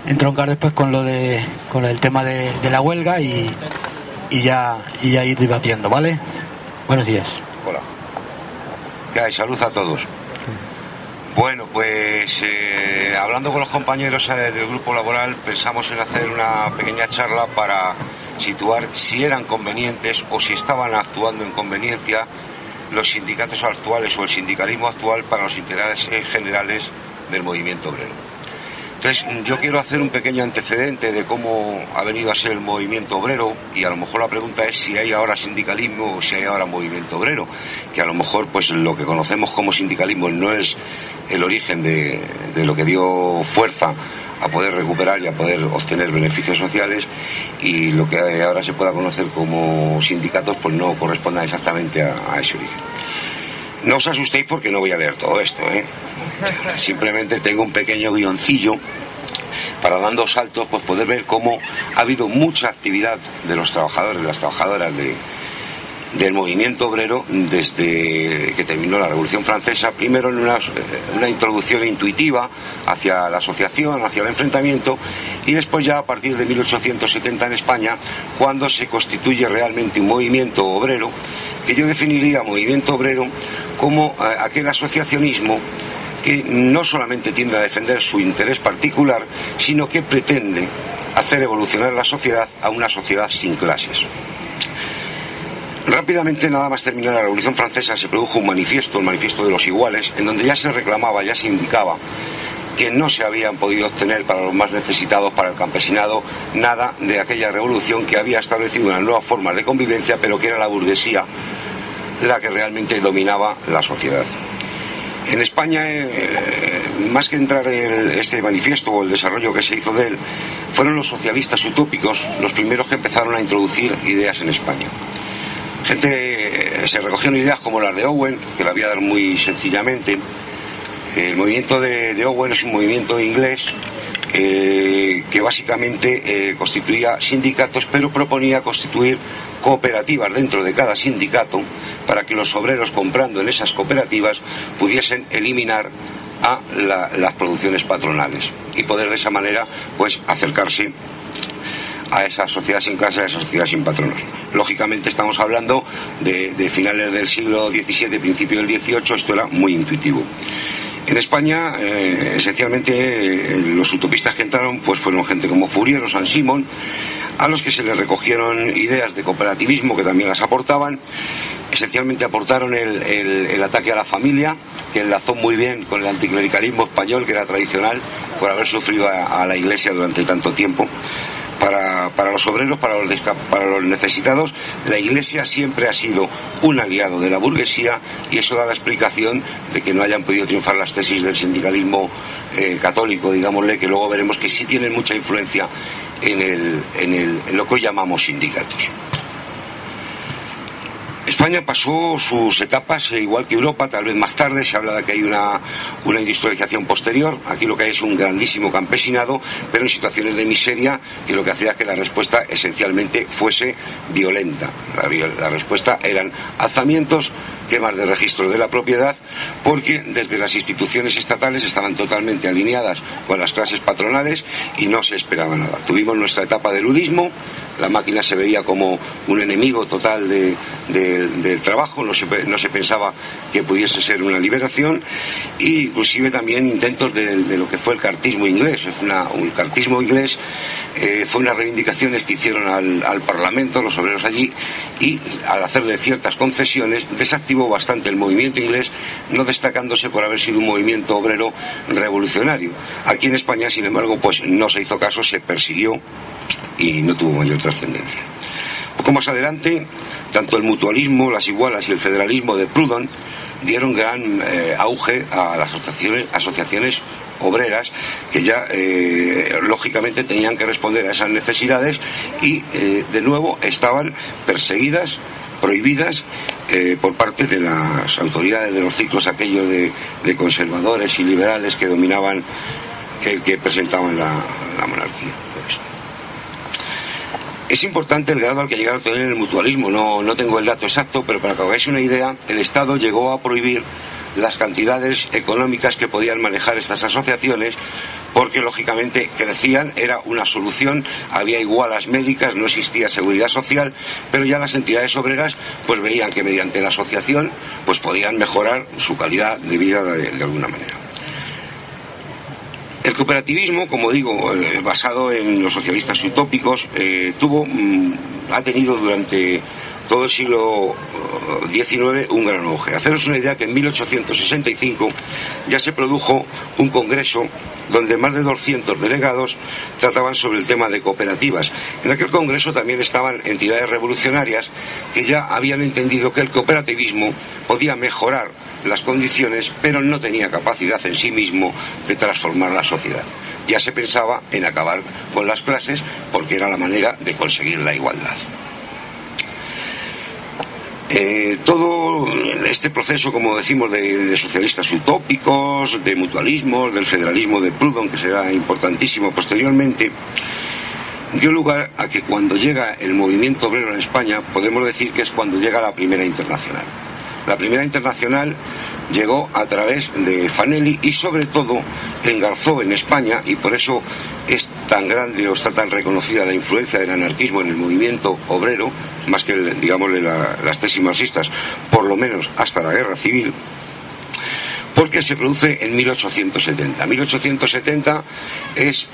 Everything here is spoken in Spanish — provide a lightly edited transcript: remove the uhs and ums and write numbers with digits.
entroncar después con lo del tema de la huelga y ya ir debatiendo, ¿vale? Buenos días. Hola. ¿Qué hay? Salud a todos. Bueno, pues hablando con los compañeros del grupo laboral, pensamos en hacer una pequeña charla para situar si eran convenientes o si estaban actuando en conveniencia los sindicatos actuales o el sindicalismo actual para los intereses generales del movimiento obrero. Entonces, yo quiero hacer un pequeño antecedente de cómo ha venido a ser el movimiento obrero, y a lo mejor la pregunta es si hay ahora sindicalismo o si hay ahora movimiento obrero, que a lo mejor pues lo que conocemos como sindicalismo no es el origen de lo que dio fuerza a poder recuperar y a poder obtener beneficios sociales, y lo que ahora se pueda conocer como sindicatos pues no corresponde exactamente a ese origen. No os asustéis porque no voy a leer todo esto, Simplemente tengo un pequeño guioncillo para, dando saltos, pues poder ver cómo ha habido mucha actividad de los trabajadores, de las trabajadoras del movimiento obrero desde que terminó la Revolución Francesa, primero en una introducción intuitiva hacia la asociación, hacia el enfrentamiento, y después ya a partir de 1870 en España, cuando se constituye realmente un movimiento obrero, que yo definiría movimiento obrero como aquel asociacionismo que no solamente tiende a defender su interés particular, sino que pretende hacer evolucionar la sociedad a una sociedad sin clases. Rápidamente, nada más terminar la Revolución Francesa, se produjo un manifiesto, el Manifiesto de los Iguales, en donde ya se reclamaba, ya se indicaba que no se habían podido obtener para los más necesitados, para el campesinado, nada de aquella revolución que había establecido unas nuevas formas de convivencia, pero que era la burguesía la que realmente dominaba la sociedad. En España, más que entrar en este manifiesto o el desarrollo que se hizo de él, fueron los socialistas utópicos los primeros que empezaron a introducir ideas en España. Se recogieron ideas como las de Owen, que la voy a dar muy sencillamente. El movimiento de Owen es un movimiento inglés que básicamente constituía sindicatos, pero proponía constituir cooperativas dentro de cada sindicato para que los obreros, comprando en esas cooperativas, pudiesen eliminar a las producciones patronales y poder de esa manera pues acercarse a esa sociedad sin clase, a esa sociedad sin patronos. Lógicamente estamos hablando de finales del siglo XVII, principio del XVIII, esto era muy intuitivo. En España, esencialmente, los utopistas que entraron pues fueron gente como Fourier o Saint-Simon, a los que se les recogieron ideas de cooperativismo que también las aportaban. Esencialmente aportaron el ataque a la familia, que enlazó muy bien con el anticlericalismo español, que era tradicional por haber sufrido a la Iglesia durante tanto tiempo. Para los obreros, para los necesitados, la Iglesia siempre ha sido un aliado de la burguesía, y eso da la explicación de que no hayan podido triunfar las tesis del sindicalismo católico, digámosle, que luego veremos que sí tienen mucha influencia en lo que hoy llamamos sindicatos. España pasó sus etapas, igual que Europa, tal vez más tarde. Se habla de que hay una industrialización posterior. Aquí lo que hay es un grandísimo campesinado, pero en situaciones de miseria, que lo que hacía que la respuesta esencialmente fuese violenta. La respuesta eran alzamientos, quemas de registro de la propiedad, porque desde las instituciones estatales estaban totalmente alineadas con las clases patronales y no se esperaba nada. Tuvimos nuestra etapa de ludismo. La máquina se veía como un enemigo total del trabajo, no se pensaba que pudiese ser una liberación, e inclusive también intentos de lo que fue el cartismo inglés. El cartismo inglés fue unas reivindicaciones que hicieron al Parlamento, los obreros allí, y al hacerle ciertas concesiones desactivó bastante el movimiento inglés, no destacándose por haber sido un movimiento obrero revolucionario. Aquí en España, sin embargo, pues no se hizo caso, se persiguió y no tuvo mayor trascendencia. Poco más adelante, tanto el mutualismo, las igualas y el federalismo de Proudhon dieron gran auge a las asociaciones obreras, que ya lógicamente tenían que responder a esas necesidades y de nuevo estaban perseguidas, prohibidas por parte de las autoridades de los ciclos aquellos de conservadores y liberales que dominaban, que presentaban la monarquía. Es importante el grado al que llegaron a tener el mutualismo. No tengo el dato exacto, pero para que os hagáis una idea, el Estado llegó a prohibir las cantidades económicas que podían manejar estas asociaciones, porque lógicamente crecían, era una solución, había igualas médicas, no existía seguridad social, pero ya las entidades obreras pues veían que mediante la asociación pues podían mejorar su calidad de vida de alguna manera. El cooperativismo, como digo, basado en los socialistas utópicos, ha tenido durante todo el siglo XIX un gran auge. Haceros una idea que en 1865 ya se produjo un congreso donde más de 200 delegados trataban sobre el tema de cooperativas. En aquel congreso también estaban entidades revolucionarias que ya habían entendido que el cooperativismo podía mejorar las condiciones, pero no tenía capacidad en sí mismo de transformar la sociedad. Ya se pensaba en acabar con las clases porque era la manera de conseguir la igualdad. Todo este proceso, como decimos, de socialistas utópicos, de mutualismos, del federalismo de Proudhon, que será importantísimo posteriormente, dio lugar a que cuando llega el movimiento obrero en España, podemos decir que es cuando llega la primera internacional. La primera internacional llegó a través de Fanelli y sobre todo engarzó en España, y por eso es tan grande o está tan reconocida la influencia del anarquismo en el movimiento obrero, más que digámosle las tesis marxistas, por lo menos hasta la guerra civil, porque se produce en 1870. 1870 es